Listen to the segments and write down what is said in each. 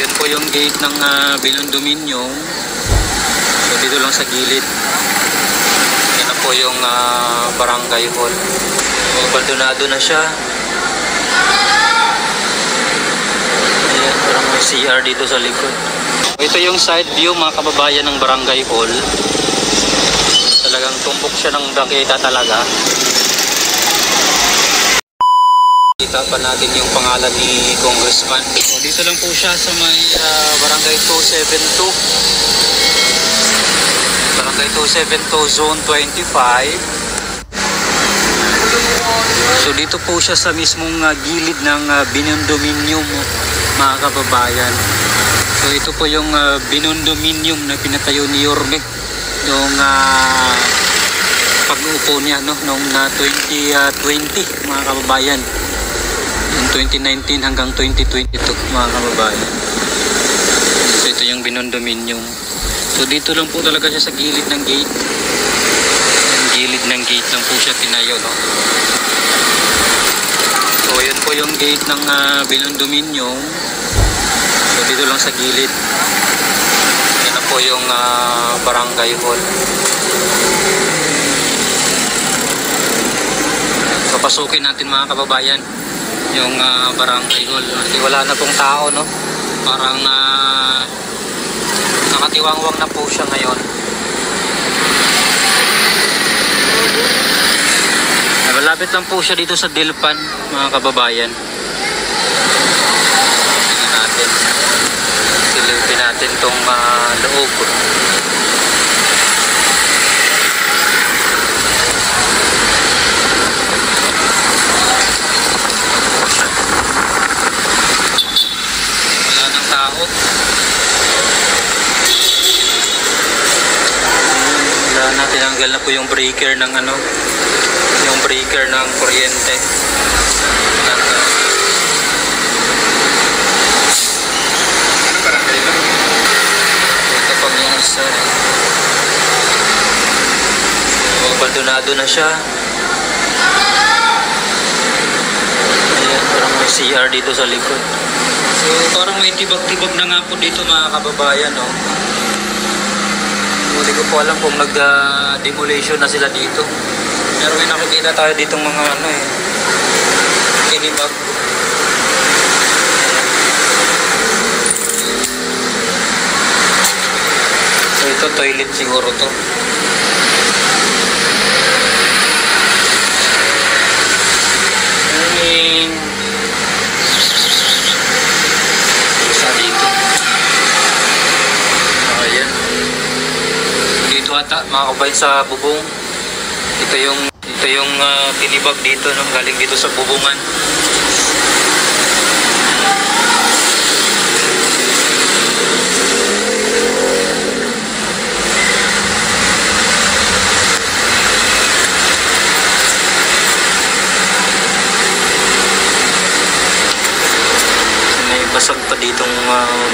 yun po yung gate ng Binondominium. So dito lang sa gilid. Yan na po yung barangay hall. So, abandonado na siya. Ayan, parang may CR dito sa likod. Ito yung side view mga kababayan ng barangay hall. Talagang tumbok siya ng dakita talaga. Kita pa natin yung pangalan ni Congressman. So, dito lang po siya sa may barangay 272. Barangay 272 Zone 25. So dito po siya sa mismong gilid ng Binondominium mga kababayan. So ito po yung Binondominium na pinatayo ni Yorme noong pag-uupo niya noong 2020 mga kababayan. Yung 2019 hanggang 2022 mga kababayan. So ito yung Binondominium. So dito lang po talaga siya sa gilid ng gate. Yung gilid ng gate lang po siya tinayo, no? So yun po yung gate ng Binondominium. So dito lang sa gilid. Yan na po yung barangay hall. So pasukin natin mga kababayan yung barangay hall. Kasi wala na pong tao, no? Parang nakatiwangwang na po siya ngayon. Malapit lang po siya dito sa Dilpan mga kababayan. Tingnan natin. Silipin natin tong loob. Wala nang tao. Wala na, tinanggal na po yung breaker ng yung breaker ng kuryente. Ito pang yung isa. Abandonado na siya. Ayan, parang may CR dito sa likod. So parang may tibag-tibag na nga po dito mga kababayan, no? Hindi ko po alam kung nag-demolition na sila dito. Pero may nakikita tayo ditong mga kinibag. So ito toilet siguro to. Isa dito. Ayan. Dito ata mga kabayan sa bubong. Ito yung tinibag dito, no? Galing dito sa bubungan. May basag pa ditong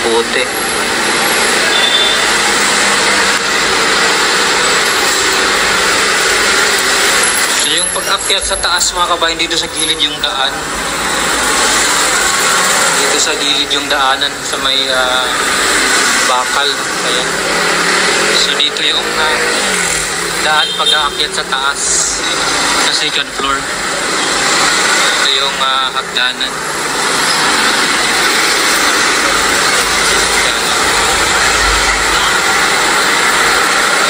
bote. Yung pag-akyat sa taas mga kabayan, dito sa gilid yung daan. Dito sa gilid yung daanan sa may bakal. Ayan. So dito yung daan pag-aakyat sa taas sa second floor. Ito yung hagdanan.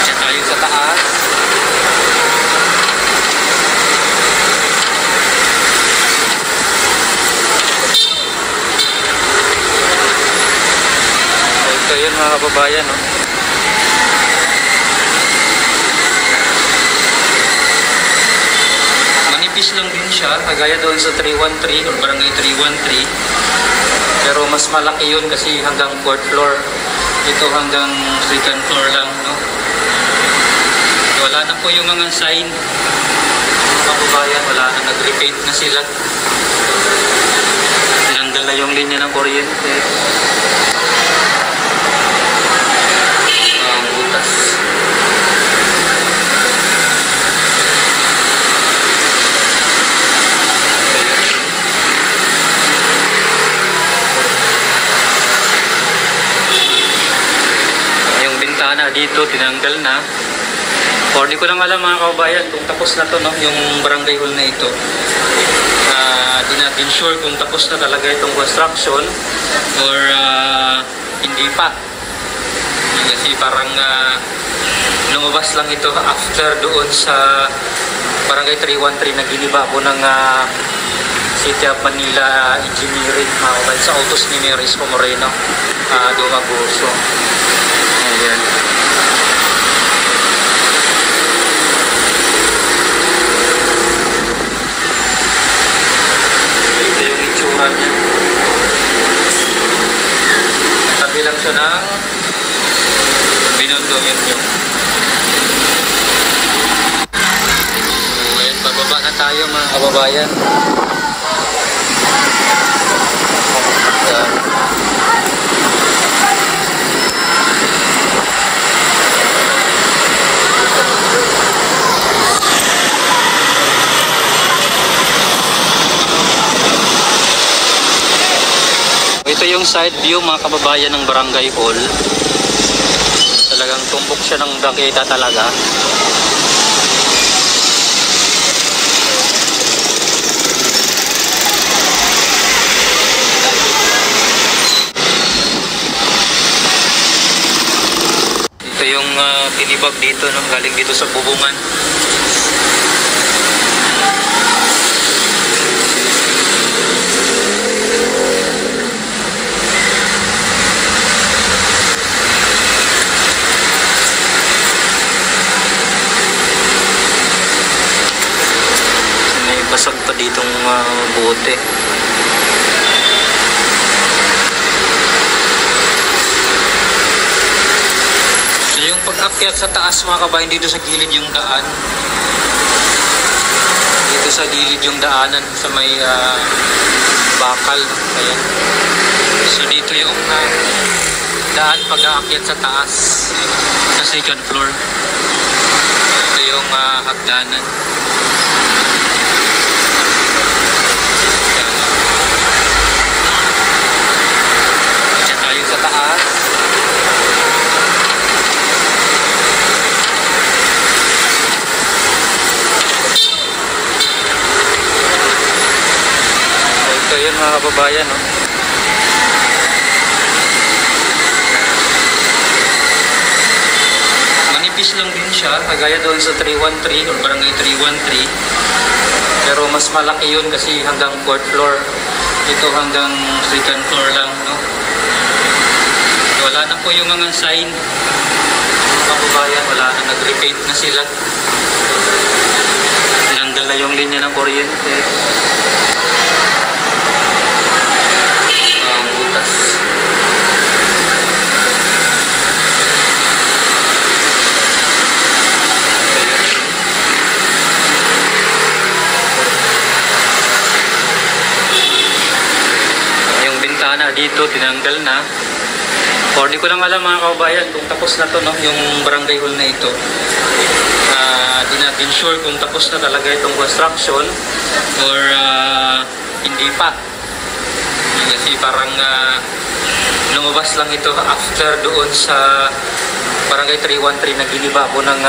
Diyan tayo sa taas. So yun mga kababayan, no? Manipis lang din siya, kagaya doon sa 313 or barangay 313. Pero mas malaki yun kasi hanggang 4th floor. Ito hanggang 2nd floor lang, no? Wala na po yung mga sign. Mga kababayan, wala na, nag-repaint na sila. Tinanggal na yung linya ng kuryente. Butas. dito, tinanggal na. Or di ko lang alam mga kababayan kung tapos na to, no, yung barangay hall na ito. Di natin sure kung tapos na talaga itong construction or hindi pa. Kasi parang lumabas lang ito after doon sa barangay 313 na giniba po ng City of Manila Engineering, mga kababayan, sa autos ni Mayor Isko Moreno, Dumaguso. Ayan. Ito yung itsura niya. Tabi lang siya ng binondominium. Ayan, bababa na tayo mga kababayan. Ito yung side view mga kababayan ng barangay hall. Talagang tumbok siya ng dangkita talaga. Ito yung tinibag dito, no? Galing dito sa bubungan. Basag pa ditong bote. So yung pag-akyat sa taas mga kabayan, dito sa gilid yung daan. Dito sa gilid yung daanan sa may bakal. Ayan. So dito yung daan pag-aakyat sa taas sa second floor. Ito yung hagdanan. Sa taas. Ito yun mga kababayan, no? Manipis lang din siya, kagaya doon sa 313 or barangay 313. Pero mas malaki yun kasi hanggang 4th floor. Ito hanggang 2nd floor lang, no? Wala na po yung mga sign, mga kababayan, wala na, nag-repaint na sila. Tinanggal na yung linya ng kuryente. Butas. Yung bintana dito, tinanggal na. Or di ko lang alam mga kababayan kung tapos na to, no, yung barangay hall na ito. Di natin sure kung tapos na talaga itong construction or hindi pa. Kasi parang lumabas lang ito after doon sa barangay 313 na giniba po ng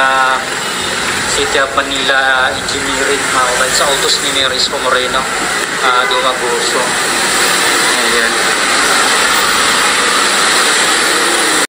City of Manila Engineering, mga kababayan, sa autos ni Mayor Isko Moreno, Dumaguso. Ayan.